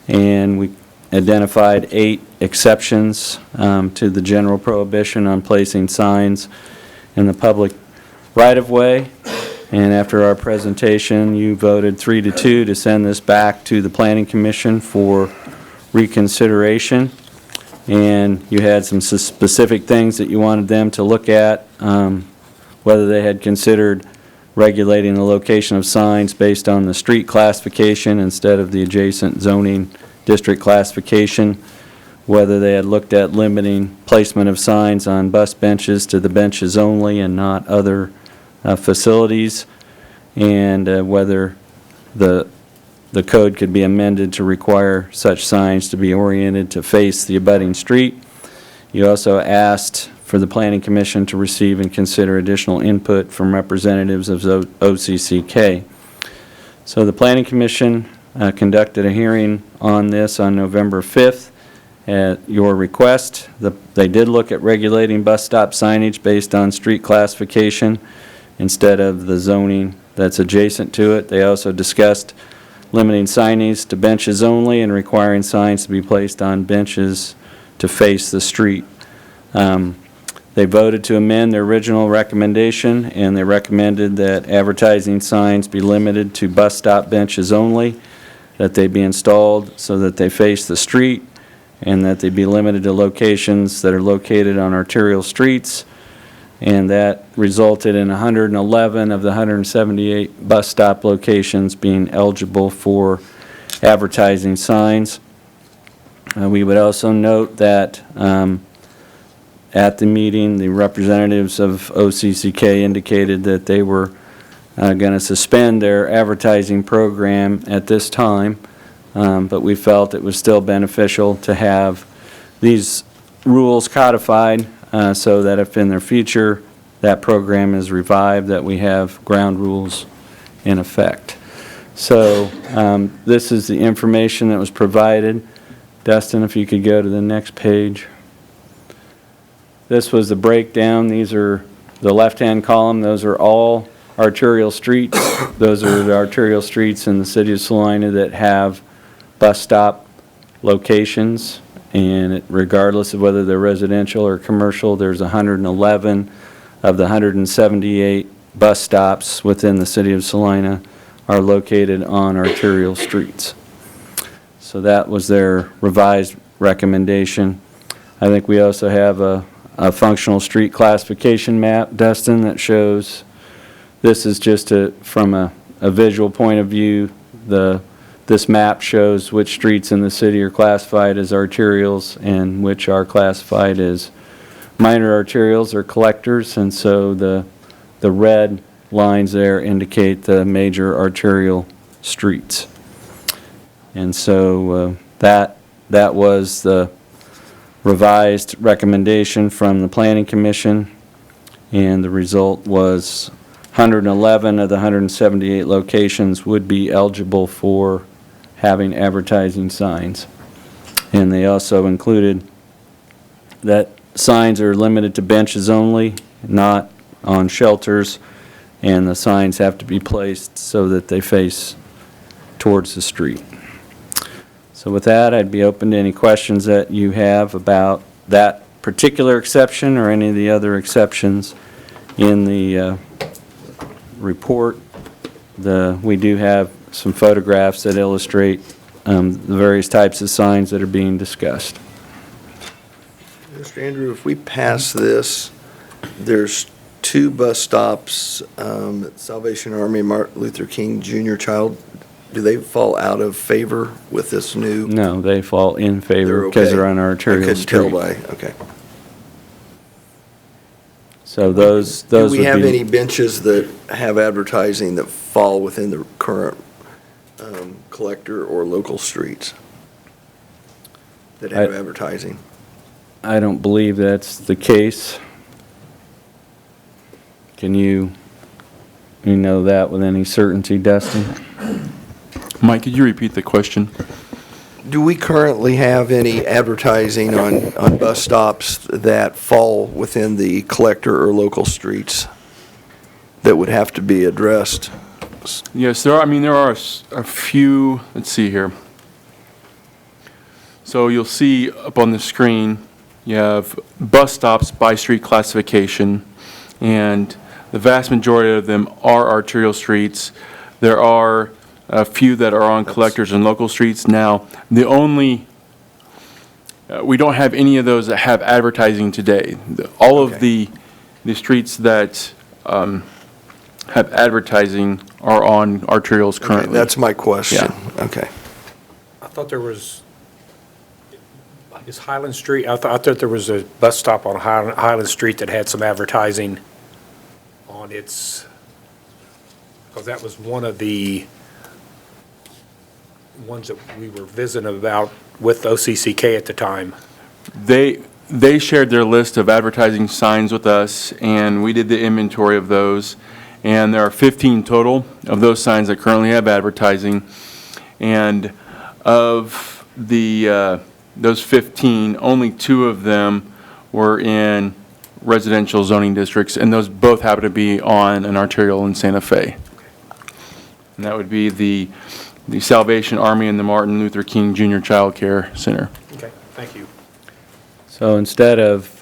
and we identified 8 exceptions to the general prohibition on placing signs in the public right-of-way. And after our presentation, you voted 3-2 to send this back to the Planning Commission for reconsideration. And you had some specific things that you wanted them to look at, whether they had considered regulating the location of signs based on the street classification instead of the adjacent zoning district classification, whether they had looked at limiting placement of signs on bus benches to the benches only and not other facilities, and whether the code could be amended to require such signs to be oriented to face the abutting street. You also asked for the Planning Commission to receive and consider additional input from representatives of OCCK. So the Planning Commission conducted a hearing on this on November 5th at your request. They did look at regulating bus stop signage based on street classification instead of the zoning that's adjacent to it. They also discussed limiting signage to benches only and requiring signs to be placed on benches to face the street. They voted to amend their original recommendation, and they recommended that advertising signs be limited to bus stop benches only, that they be installed so that they face the street, and that they be limited to locations that are located on arterial streets. And that resulted in 111 of the 178 bus stop locations being eligible for advertising signs. We would also note that at the meeting, the representatives of OCCK indicated that they were going to suspend their advertising program at this time, but we felt it was still beneficial to have these rules codified so that if in the future that program is revived, that we have ground rules in effect. So this is the information that was provided. Dustin, if you could go to the next page. This was the breakdown. These are the left-hand column. Those are all arterial streets. Those are the arterial streets in the city of Salina that have bus stop locations. And regardless of whether they're residential or commercial, there's 111 of the 178 bus stops within the city of Salina are located on arterial streets. So that was their revised recommendation. I think we also have a functional street classification map, Dustin, that shows, this is just from a visual point of view, this map shows which streets in the city are classified as arterials and which are classified as minor arterials or collectors, and so the red lines there indicate the major arterial streets. And so that was the revised recommendation from the Planning Commission, and the result was 111 of the 178 locations would be eligible for having advertising signs. And they also included that signs are limited to benches only, not on shelters, and the signs have to be placed so that they face towards the street. So with that, I'd be open to any questions that you have about that particular exception or any of the other exceptions in the report. We do have some photographs that illustrate the various types of signs that are being discussed. Mr. Andrew, if we pass this, there's 2 bus stops at Salvation Army, Martin Luther King Jr. Child. Do they fall out of favor with this new? No, they fall in favor because they're on arterial street. I couldn't tell by, okay. So those Do would we be... have any benches that have advertising that fall within the current collector or local streets that have advertising? I don't believe that's the case. Can you know that with any certainty, Dustin? Mike, could you repeat the question? Do we currently have any advertising on bus stops that fall within the collector or local streets that would have to be addressed? Yes, there are a few, let's see here. So you'll see up on the screen, you have bus stops by street classification, and the vast majority of them are arterial streets. There are a few that are on collectors and local streets. Now, we don't have any of those that have advertising today. All of the streets that have advertising are on arterials currently. Okay, that's my question. Yeah. Okay. I thought there was, is Highland Street, I thought there was a bus stop on Highland Street that had some advertising on its, because that was one of the ones that we were visiting about with OCCK at the time. They shared their list of advertising signs with us, and we did the inventory of those. And there are 15 total of those signs that currently have advertising. And of those 15, only 2 of them were in residential zoning districts, and those both happen to be on an arterial in Santa Fe. And that would be the Salvation Army and the Martin Luther King Jr. Child Care Center. Okay, thank you. So instead of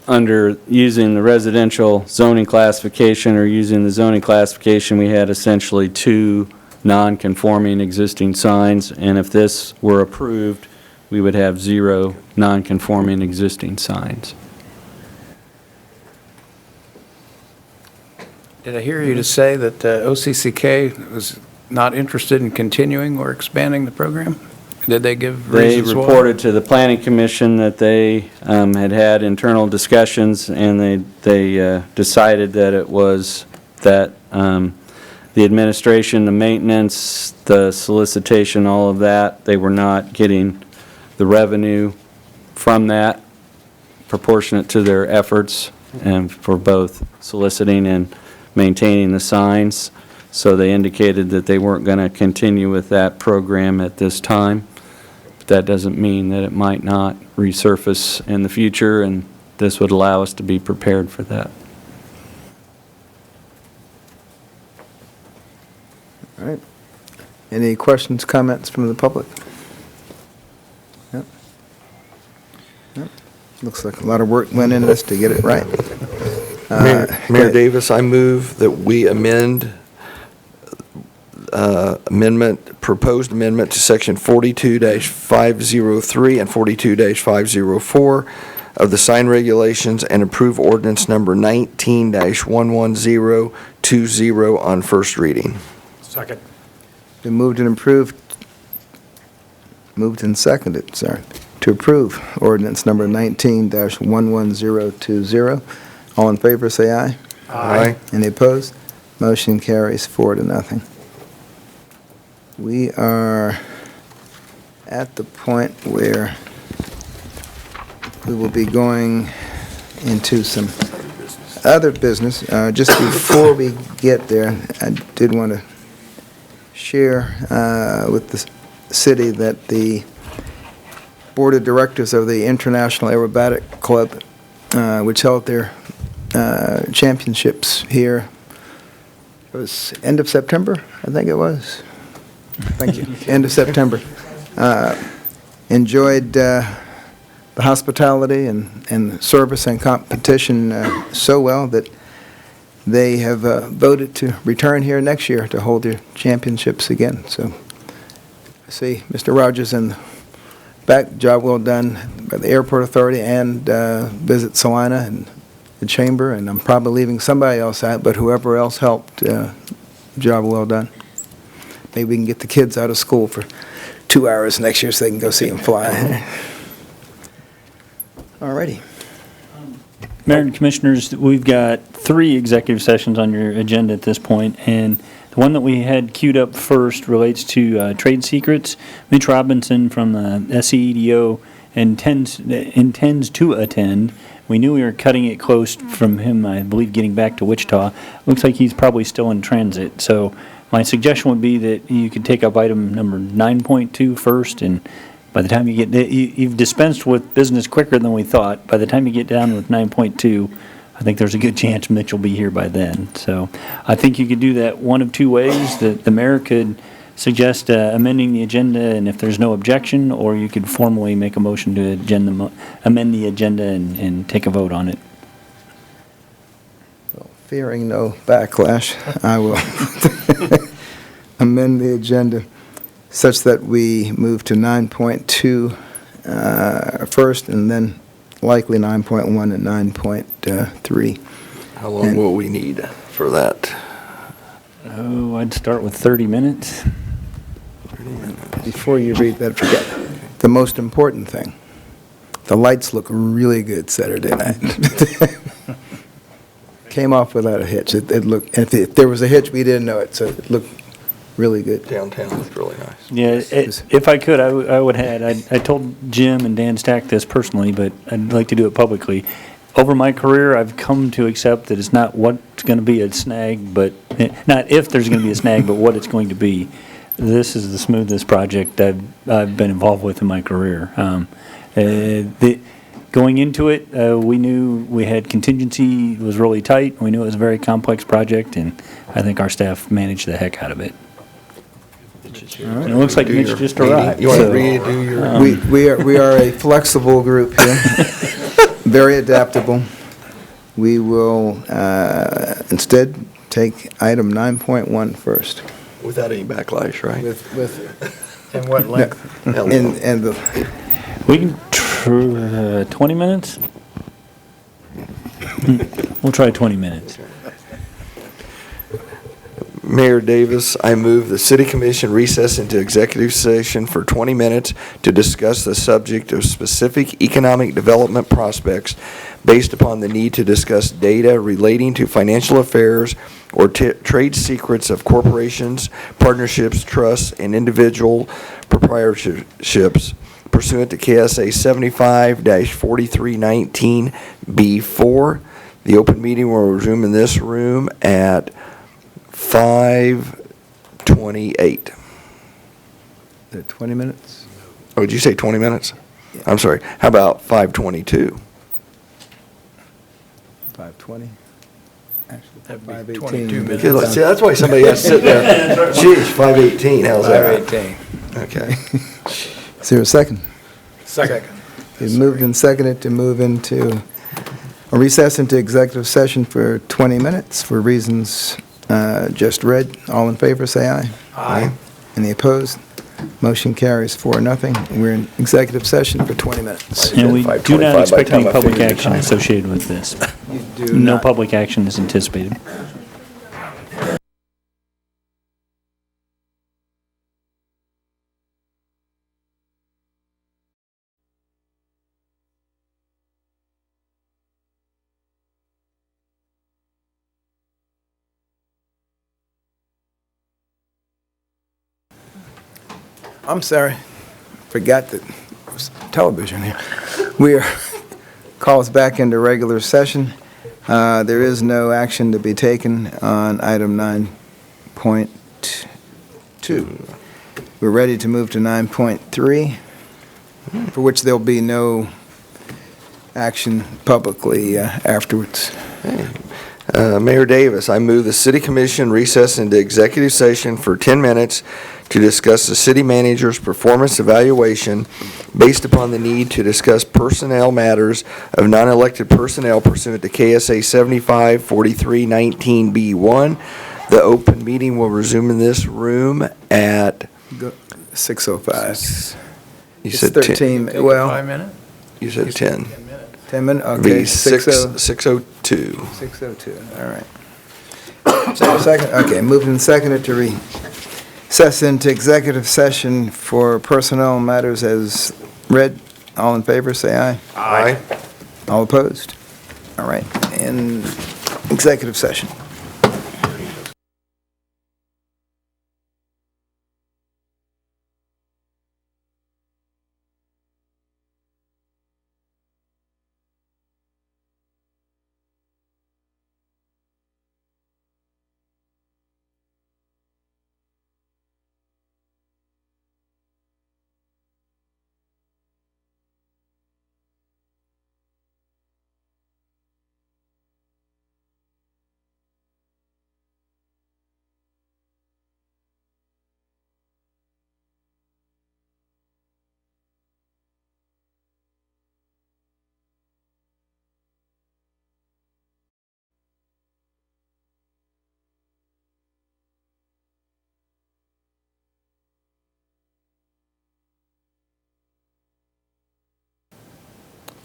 using the residential zoning classification or using the zoning classification, we had essentially 2 non-conforming existing signs, and if this were approved, we would have 0 non-conforming existing signs. Did I hear you to say that OCCK was not interested in continuing or expanding the program? Did they give They reasons why? reported to the Planning Commission that they had internal discussions, and they decided that it was that the administration, the maintenance, the solicitation, all of that, they were not getting the revenue from that proportionate to their efforts and for both soliciting and maintaining the signs. So they indicated that they weren't going to continue with that program at this time. But that doesn't mean that it might not resurface in the future, and this would allow us to be prepared for that. All right. Any questions, comments from the public? Yep. Yep. Looks like a lot of work went into this to get it right. Mayor Davis, I move that we proposed amendment to section 42-503 and 42-504 of the sign regulations and approve ordinance number 19-11020 on first reading. Second. Been moved and seconded, sorry, to approve ordinance number 19-11020. All in favor, say aye. Aye. Any opposed? Motion carries 4-0. We are at the point where we will be going into some other business. Just before we get there, I did want to share with the city that the Board of Directors of the International Aerobatic Club, which held their championships here, it was end of September, I think it was. Thank you. End of September. Enjoyed the hospitality and service and competition so well that they have voted to return here next year to hold their championships again. So I see Mr. Rogers in the back, job well done by the Airport Authority and Visit Salina and the Chamber, and I'm probably leaving somebody else out, but whoever else helped, job well done. Maybe we can get the kids out of school for 2 hours next year so they can go see them fly. All righty. Mayor and Commissioners, we've got 3 executive sessions on your agenda at this point, and the one that we had queued up first relates to trade secrets. Mitch Robinson from the SEEDO intends to attend. We knew we were cutting it close from him, I believe, getting back to Wichita. Looks like he's probably still in transit. So my suggestion would be that you could take up item number 9.2 first, and by the time you get, you've dispensed with business quicker than we thought. By the time you get down with 9.2, I think there's a good chance Mitch will be here by then. So I think you could do that one of two ways. The mayor could suggest amending the agenda, and if there's no objection, or you could formally make a motion to amend the agenda and take a vote on it. Fearing no backlash, I will amend the agenda such that we move to 9.2 first, and then likely 9.1 and 9.3. How long will we need for that? Oh, I'd start with 30 minutes. Before you read that, forget the most important thing. The lights look really good Saturday night. Came off without a hitch. It looked, if there was a hitch, we didn't know it, so it looked really good. Downtown looked really nice. Yeah, if I could, I would add, I told Jim and Dan Stack this personally, but I'd like to do it publicly. Over my career, I've come to accept that it's not what's going to be a snag, but, not if there's going to be a snag, but what it's going to be. This is the smoothest project I've been involved with in my career. Going into it, we knew we had contingency, it was really tight. We knew it was a very complex project, and I think our staff managed the heck out of it. And it looks like Mitch just arrived. You want to redo your? We are a flexible group here, very adaptable. We will instead take item 9.1 first. Without any backlash, right? And what length? And the. We can, 20 minutes? We'll try 20 minutes. Mayor Davis, I move the City Commission recess into executive session for 20 minutes to discuss the subject of specific economic development prospects based upon the need to discuss data relating to financial affairs or trade secrets of corporations, partnerships, trusts, and individual proprietorships pursuant to KSA 75-4319B4. The open meeting will resume in this room at 5:28. 20 minutes? Oh, did you say 20 minutes? Yeah. I'm sorry. How about 5:22? 5:20? Actually, That'd be 5:18. 22 minutes. See, that's why somebody has to sit there. Geez, 5:18, how's that? 5:18. Okay. Is there a second? Second. It's moved and seconded to move into a recess into executive session for 20 minutes for reasons just read. All in favor, say aye. Aye. Any opposed? Motion carries 4-0. We're in executive session for 20 minutes. And we do not expect any public figured the action time. associated with this. You do No not. public action is anticipated. I'm sorry, forgot that there was television here. We are, calls back into regular session. There is no action to be taken on item 9.2. We're ready to move to 9.3, for which there'll be no action publicly afterwards. Mayor Davis, I move the City Commission recess into executive session for 10 minutes to discuss the city manager's performance evaluation based upon the need to discuss personnel matters of non-elected personnel pursuant to KSA 75-4319B1. The open meeting will resume in this room at 6:05. You It's said 13, well, 5 minutes? You said 10. 10 minutes, okay. Be 6:02. 6:02, all right. Second, okay, moved and seconded to recess into executive session for personnel matters as read. All in favor, say aye. Aye. All opposed? All right, in executive session.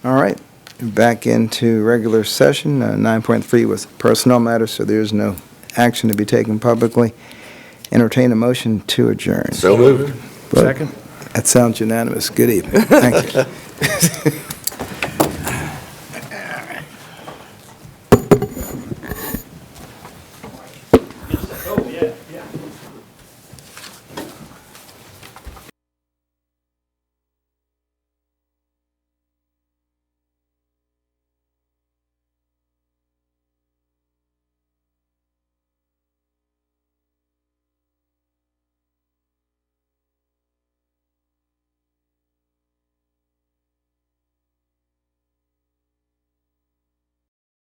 All right, back into regular session. 9.3 was personnel matters, so there's no action to be taken publicly. Entertain a motion to adjourn. So moved. Second? That sounds unanimous. Good evening. Thank you. Oh, yeah.